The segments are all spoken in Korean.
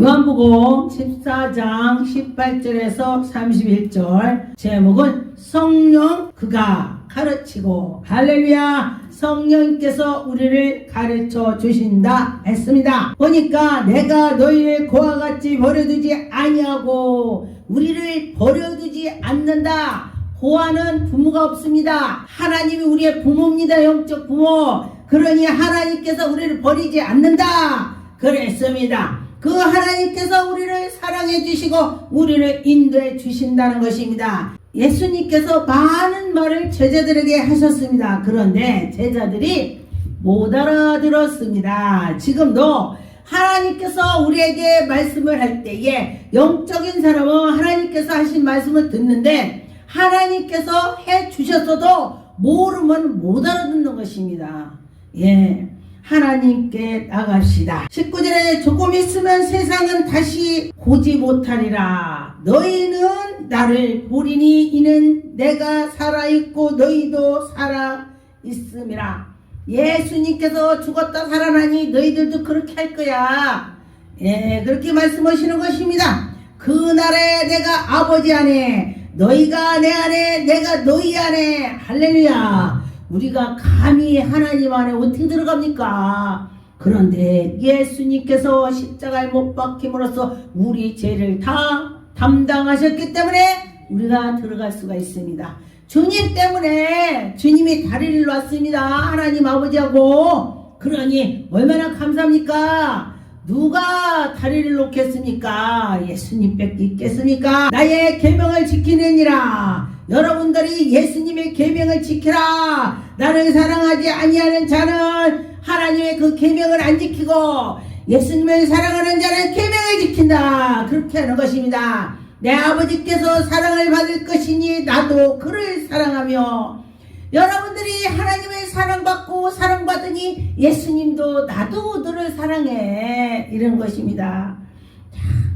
요한복음 14장 18절에서 31절 제목은 성령 그가 가르치고 할렐루야 성령께서 우리를 가르쳐 주신다 했습니다. 보니까 내가 너희를 그와 같이 버려두지 아니하고 우리를 버려두지 않는다. 고아는 부모가 없습니다. 하나님이 우리의 부모입니다. 영적 부모. 그러니 하나님께서 우리를 버리지 않는다 그랬습니다. 그 하나님께서 우리를 사랑해 주시고 우리를 인도해 주신다는 것입니다. 예수님께서 많은 말을 제자들에게 하셨습니다. 그런데 제자들이 못 알아들었습니다. 지금도 하나님께서 우리에게 말씀을 할 때에 영적인 사람은 하나님께서 하신 말씀을 듣는데 하나님께서 해 주셨어도 모르면 못 알아듣는 것입니다. 하나님께 나갑시다. 19절에 조금 있으면 세상은 다시 보지 못하리라. 너희는 나를 보리니 이는 내가 살아있고 너희도 살아있음이라. 예수님께서 죽었다 살아나니 너희들도 그렇게 할 거야. 그렇게 말씀하시는 것입니다. 그날에 내가 아버지 안에 너희가 내 안에 내가 너희 안에 할렐루야. 우리가 감히 하나님 안에 어떻게 들어갑니까? 그런데 예수님께서 십자가에 못 박힘으로써 우리 죄를 다 담당하셨기 때문에 우리가 들어갈 수가 있습니다. 주님 때문에 주님이 다리를 놨습니다. 하나님 아버지하고. 그러니 얼마나 감사합니까? 누가 다리를 놓겠습니까? 예수님밖에 있겠습니까? 나의 계명을 지키느니라. 여러분들이 예수님의 계명을 지키라. 나를 사랑하지 아니하는 자는 하나님의 그 계명을 안 지키고 예수님을 사랑하는 자는 계명을 지킨다. 그렇게 하는 것입니다. 내 아버지께서 사랑을 받을 것이니 나도 그를 사랑하며 여러분들이 하나님을 사랑받고 사랑받으니 예수님도 나도 너를 사랑해. 이런 것입니다.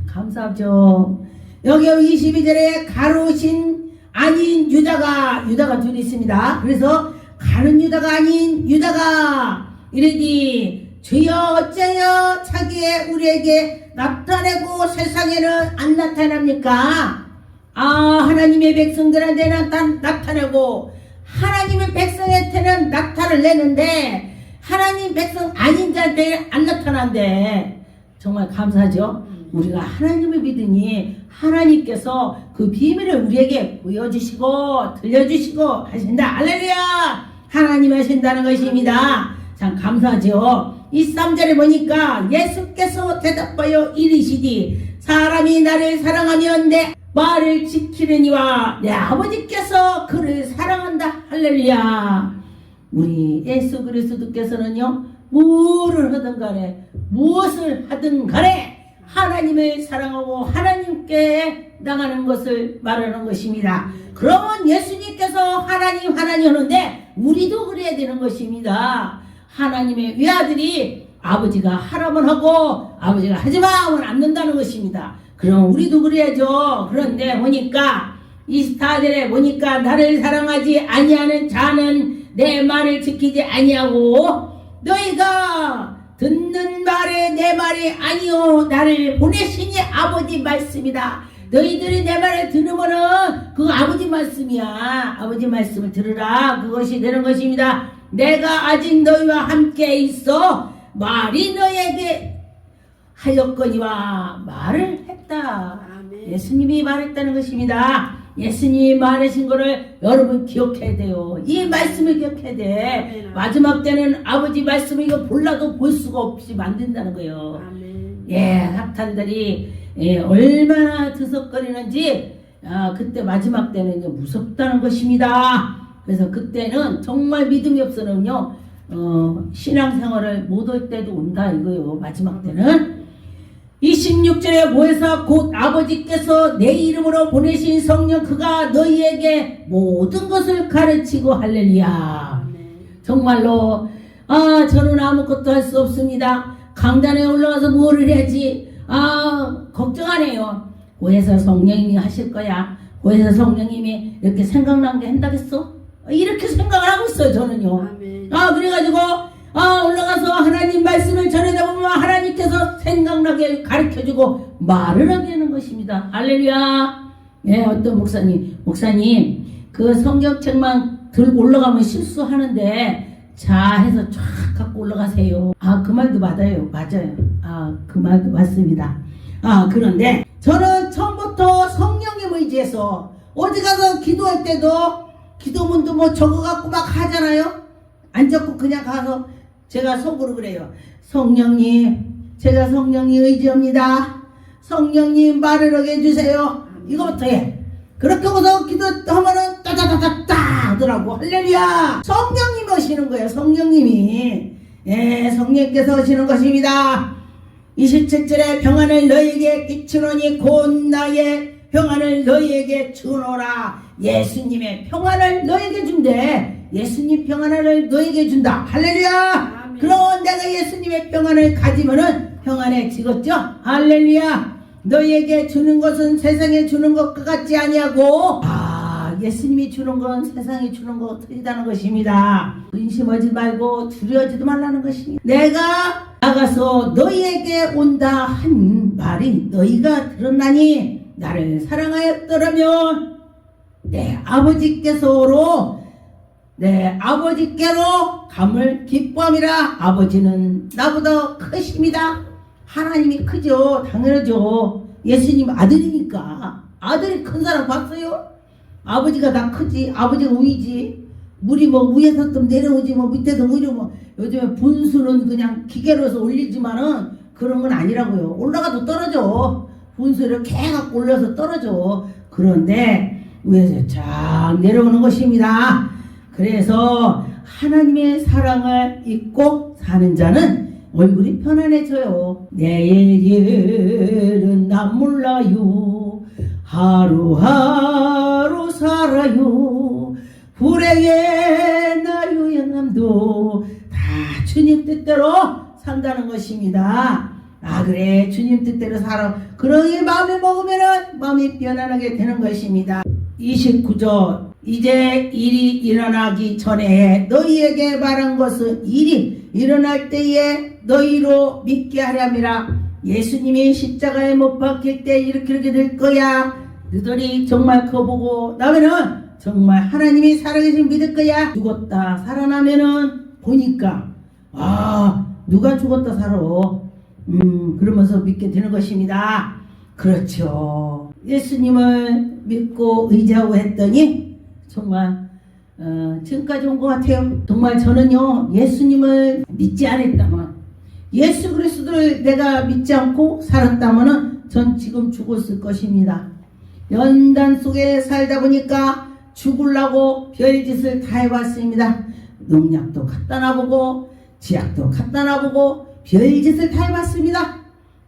감사하죠. 여기 22절에 가로신 아닌 유다가 둘이 있습니다. 그래서 가는 유다가 아닌 유다가 이르니 주여 어째여 자기의 우리에게 나타내고 세상에는 안 나타납니까? 하나님의 백성들한테 나타내고 하나님의 백성한테는 나타를 내는데 하나님 백성 아닌 자한테 안 나타난대. 정말 감사하죠. 우리가 하나님을 믿으니 하나님께서 그 비밀을 우리에게 보여주시고 들려주시고 하신다. 할렐루야. 하나님 하신다는 것입니다. 참 감사하죠. 이 3절에 보니까 예수께서 대답하여 이르시되 사람이 나를 사랑하면 내 말을 지키려니와 내 아버지께서 그를 사랑한다. 할렐루야. 우리 예수 그리스도께서는요 뭐를 하든 간에 무엇을 하든 간에 하나님을 사랑하고 하나님께 나가는 것을 말하는 것입니다. 그러면 예수님께서 하나님 하는데 우리도 그래야 되는 것입니다. 하나님의 외아들이 아버지가 하라면 하고 아버지가 하지마 하면 안 된다는 것입니다. 그럼 우리도 그래야죠. 그런데 보니까 24절에 보니까 나를 사랑하지 아니하는 자는 내 말을 지키지 아니하고 너희가 듣는 말에 내 말이 아니요 나를 보내시니 아버지 말씀이다. 너희들이 내 말을 들으면은 그 아버지 말씀이야. 아버지 말씀을 들으라. 그것이 되는 것입니다. 내가 아직 너희와 함께 있어 말이 너에게 하였거니와 말을 했다. 아멘. 예수님이 말했다는 것입니다. 예수님이 말하신 거를 여러분 기억해야 돼요. 이 말씀을 기억해야 돼. 아멘. 마지막 때는 아버지 말씀을 이거 볼라도 볼 수가 없이 만든다는 거예요. 아멘. 사탄들이 얼마나 드석거리는지 그때 마지막 때는 이제 무섭다는 것입니다. 그래서 그때는 정말 믿음이 없어는요 신앙생활을 못 할 때도 온다 이거요. 마지막 때는 26절에 보혜사 곧 아버지께서 내 이름으로 보내신 성령 그가 너희에게 모든 것을 가르치고 할렐루야. 정말로 저는 아무것도 할 수 없습니다. 강단에 올라가서 뭐를 해야지 걱정 안 해요. 보혜사 성령님이 하실 거야. 보혜사 성령님이 이렇게 생각난 게 한다겠어? 이렇게 생각을 하고 있어요 저는요. 그래가지고 올라가서 하나님 말씀을 전하다 보면 하나님께서 생각나게 가르쳐주고 말을 하게 하는 것입니다. 할렐루야. 예, 어떤 목사님 그 성경책만 들고 올라가면 실수하는데 자 해서 쫙 갖고 올라가세요. 그 말도 맞아요. 그 말도 맞습니다. 그런데 저는 처음부터 성령님 의지해서 어디 가서 기도할 때도 기도문도 뭐 적어갖고 막 하잖아요. 안 적고 그냥 가서 제가 속으로 그래요. 성령님, 제가 성령님 의지합니다. 성령님 말을 하게 해주세요. 이거부터 해. 그렇게 하고서 기도하면은 따다다다다 하더라고. 할렐루야. 성령님이 오시는 거예요. 성령님이. 예, 성령님께서 오시는 것입니다. 27절에 평안을 너희에게 끼치노니 곧 나의 평안을 너희에게 주노라. 예수님의 평안을 너희에게 준대. 예수님 평안을 너희에게 준다. 할렐루야. 아멘. 그럼 내가 예수님의 평안을 가지면은 평안해지겠죠. 할렐루야. 너희에게 주는 것은 세상에 주는 것과 같지 아니하고 예수님이 주는 건 세상에 주는 것 틀리다는 것입니다. 근심하지 말고 두려워하지도 말라는 것입니다. 내가 나가서 너희에게 온다 한 말이 너희가 들었나니 나를 사랑하였더라면 내 아버지께로 감을 기뻐함이라. 아버지는 나보다 크십니다. 하나님이 크죠. 당연하죠. 예수님 아들이니까. 아들이 큰 사람 봤어요? 아버지가 다 크지. 아버지가 우이지. 물이 뭐 위에서 좀 내려오지 뭐 밑에서 오히려 뭐 요즘에 분수는 그냥 기계로서 올리지만은 그런 건 아니라고요. 올라가도 떨어져. 분수를 이렇게 갖고 올려서 떨어져. 그런데 위에서 쫙 내려오는 것입니다. 그래서 하나님의 사랑을 잊고 사는 자는 얼굴이 편안해져요. 내일은 난 몰라요. 하루하루 살아요. 불행의 날 유행함도 다 주님 뜻대로 산다는 것입니다. 그래 주님 뜻대로 살아. 그러니 마음에 먹으면 마음이 편안하게 되는 것입니다. 29절 이제 일이 일어나기 전에 너희에게 말한 것은 일이 일어날 때에 너희로 믿게 하렴이라. 예수님이 십자가에 못 박힐 때 이렇게 될 거야. 너희들이 정말 그거 보고 나면은 정말 하나님이 살아계신 믿을 거야. 죽었다 살아나면은 보니까 누가 죽었다 살아. 그러면서 믿게 되는 것입니다. 그렇죠. 예수님을 믿고 의지하고 했더니 정말 지금까지 온 것 같아요. 정말 저는요 예수님을 믿지 않았다면, 예수 그리스도를 내가 믿지 않고 살았다면 전 지금 죽었을 것입니다. 연단 속에 살다 보니까 죽으려고 별짓을 다 해봤습니다. 농약도 갖다 놔보고 지약도 갖다 놔보고 별짓을 다 해봤습니다.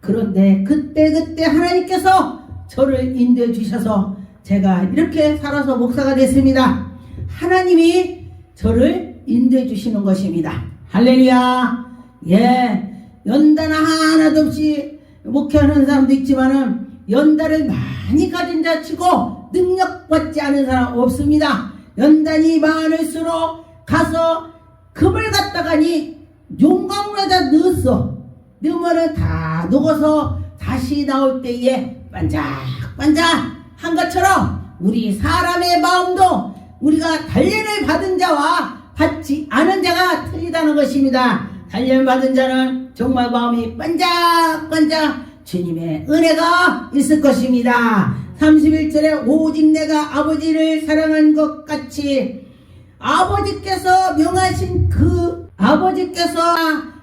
그런데 그때 하나님께서 저를 인도해 주셔서 제가 이렇게 살아서 목사가 됐습니다. 하나님이 저를 인도해 주시는 것입니다. 할렐루야. 예, 연단 하나도 없이 목회하는 사람도 있지만은 연단을 많이 가진 자 치고 능력받지 않은 사람 없습니다. 연단이 많을수록 가서 금을 갖다가니 용광로에다 넣었어. 넣으면은 다 녹아서 다시 나올 때에 반짝반짝한 것처럼 우리 사람의 마음도 우리가 단련을 받은 자와 받지 않은 자가 틀리다는 것입니다. 단련을 받은 자는 정말 마음이 반짝반짝 주님의 은혜가 있을 것입니다. 31절에 오직 내가 아버지를 사랑한 것 같이 아버지께서 명하신 그 아버지께서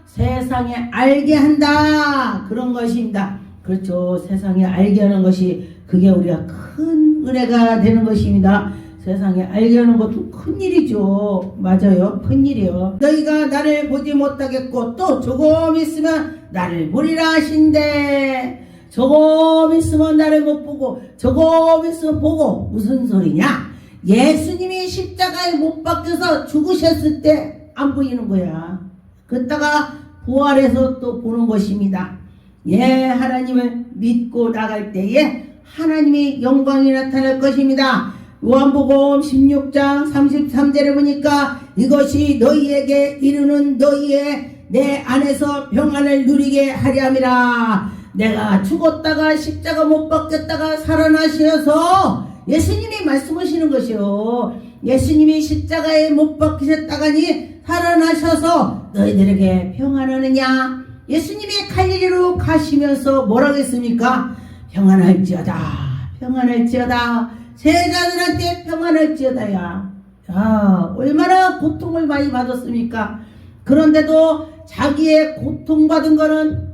세상에 알게 한다. 그런 것입니다. 그렇죠. 세상에 알게 하는 것이 그게 우리가 큰 은혜가 되는 것입니다. 세상에 알게 하는 것도 큰일이죠. 맞아요. 큰일이요. 너희가 나를 보지 못하겠고 또 조금 있으면 나를 보리라 하신대. 조금 있으면 나를 못 보고 조금 있으면 보고. 무슨 소리냐? 예수님이 십자가에 못 박혀서 죽으셨을 때 안 보이는 거야. 그러다가 부활해서 또 보는 것입니다. 예, 하나님을 믿고 나갈 때에 하나님의 영광이 나타날 것입니다. 요한복음 16장 33절에 보니까 이것이 너희에게 이르는 너희의 내 안에서 평안을 누리게 하려 함이라. 내가 죽었다가 십자가 못 박혔다가 살아나셔서 예수님이 말씀하시는 것이요. 예수님이 십자가에 못 박히셨다가니 살아나셔서 너희들에게 평안하느냐. 예수님이 갈릴리로 가시면서 뭐라고 했습니까? 평안할지어다, 평안할지어다, 제자들한테 평안할지어다야. 야, 얼마나 고통을 많이 받았습니까? 그런데도 자기의 고통받은 거는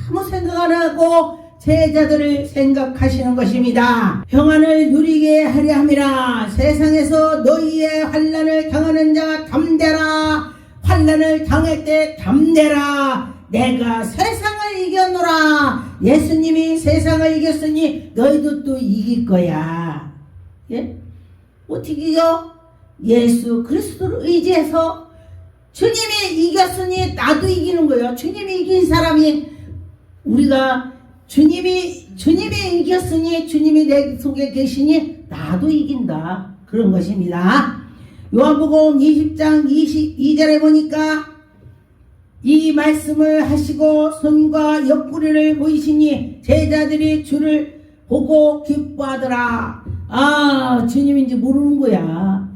아무 생각 안 하고 제자들을 생각하시는 것입니다. 평안을 누리게 하려 함이라. 세상에서 너희의 환난을 당하는 자 담대라. 환난을 당할 때 담대라. 내가 세상을 이겼노라. 예수님이 세상을 이겼으니 너희도 또 이길 거야. 예? 어떻게 이겨? 예수 그리스도를 의지해서 주님이 이겼으니 나도 이기는 거예요. 주님이 이긴 사람이 우리가 주님이 이겼으니 주님이 내 속에 계시니 나도 이긴다. 그런 것입니다. 요한복음 20장 22절에 보니까 이 말씀을 하시고 손과 옆구리를 보이시니 제자들이 주를 보고 기뻐하더라. 아, 주님인지 모르는 거야.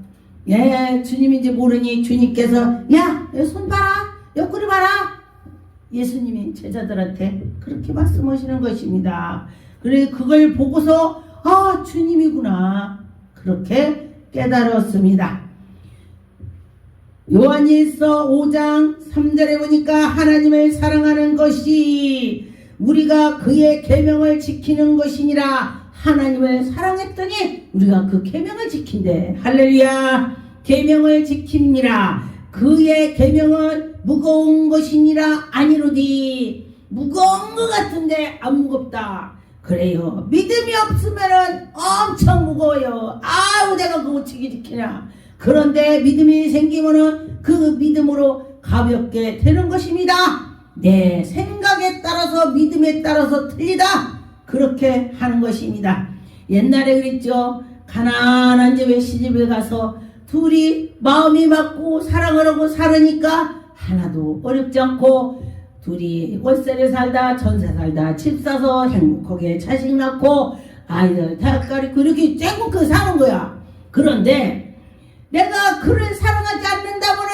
예, 주님인지 모르니 주님께서 야, 손 봐라, 옆구리 봐라. 예수님이 제자들한테 그렇게 말씀하시는 것입니다. 그래, 그걸 보고서 아, 주님이구나. 그렇게 깨달았습니다. 요한일서 5장 3절에 보니까 하나님을 사랑하는 것이 우리가 그의 계명을 지키는 것이니라. 하나님을 사랑했더니 우리가 그 계명을 지킨대. 할렐루야. 계명을 지킵니다. 그의 계명은 무거운 것이니라 아니로디. 무거운 것 같은데 안 무겁다. 그래요. 믿음이 없으면은 엄청 무거워요. 아우, 내가 그거 어떻게 지키냐. 그런데 믿음이 생기면은 그 믿음으로 가볍게 되는 것입니다. 내 생각에 따라서 믿음에 따라서 틀리다. 그렇게 하는 것입니다. 옛날에 그랬죠. 가난한 집에 시집에 가서 둘이 마음이 맞고 사랑을 하고 살으니까 하나도 어렵지 않고 둘이 월세를 살다 전세 살다 집 사서 행복하게 자식 낳고 아이들 대학 가리고 이렇게 행복하게 사는 거야. 그런데 내가 그를 사랑하지 않는다면은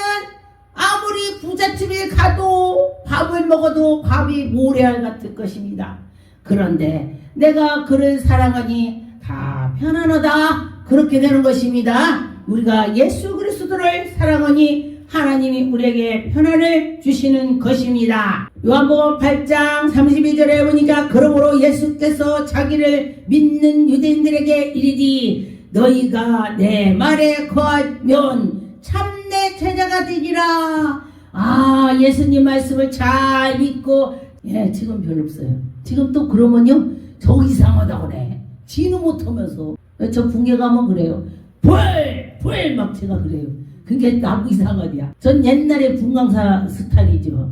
아무리 부잣집에 가도 밥을 먹어도 밥이 모래알 같을 것입니다. 그런데 내가 그를 사랑하니 다 편안하다. 그렇게 되는 것입니다. 우리가 예수 그리스도를 사랑하니 하나님이 우리에게 편안을 주시는 것입니다. 요한복음 8장 32절에 보니까 그러므로 예수께서 자기를 믿는 유대인들에게 이르되 너희가 내 말에 거하면 참내 제자가 되리라. 아, 예수님 말씀을 잘 믿고 예, 지금 별로 없어요. 지금 또 그러면요 저 이상하다고 그래. 지는 못하면서 저 붕괴 가면 그래요. 펄 막 제가 그래요. 그게 나고 이상하냐. 전 옛날에 분강사 스타일이죠.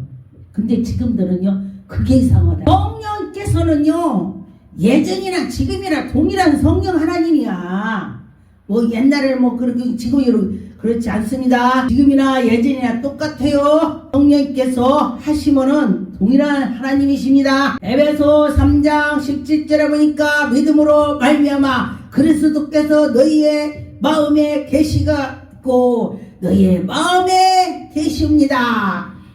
근데 지금들은요 그게 이상하다. 성령께서는요 예전이나 지금이나 동일한 성령 하나님이야. 뭐 옛날에는 뭐 그렇게 지금 그렇지 않습니다. 지금이나 예전이나 똑같아요. 성령께서 하시면은 동일한 하나님이십니다. 에베소 3장 17절에 보니까 믿음으로 말미암아 그리스도께서 너희의 마음에 계시고 너희의 마음에 계십니다.